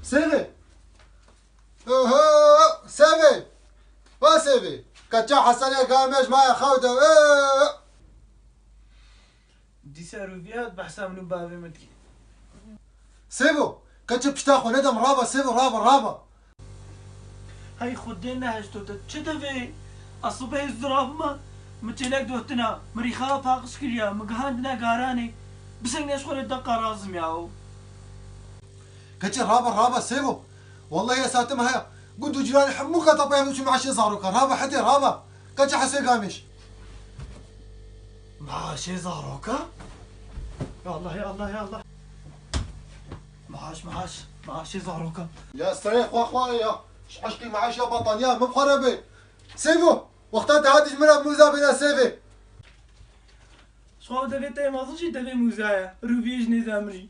سيفي اوهو سيفي وسيفي كتشا حسنية قامش ما يخوته دي ساروفيات بحسام نبابي متكي سيفو كتشا بشتاخو ندم رابا سيفو رابا هاي خدنا هشتو تشتفي الصبح الزراف ما متلك دوتنا مريخا باقس كريا مقهاندنا قاراني بسنگ نشخور الدقة رازم ياو كتشا رابا سيفو والله يا ساتم هيا قدو جيراني حموكا طبيعي وشو معشي زاروكا رابا حتى رابا كتشا حسي قامش معاشي زاروكا يا الله يا الله يا الله معاشي زاروكا يا استريح واخويا شحشتي معاش يا بطل يا مبخربي سيفو وقتها هادي جمرة بموزابنا سيفي شو دفي تاي ما ظلش دفي موزايا روبيج نظامري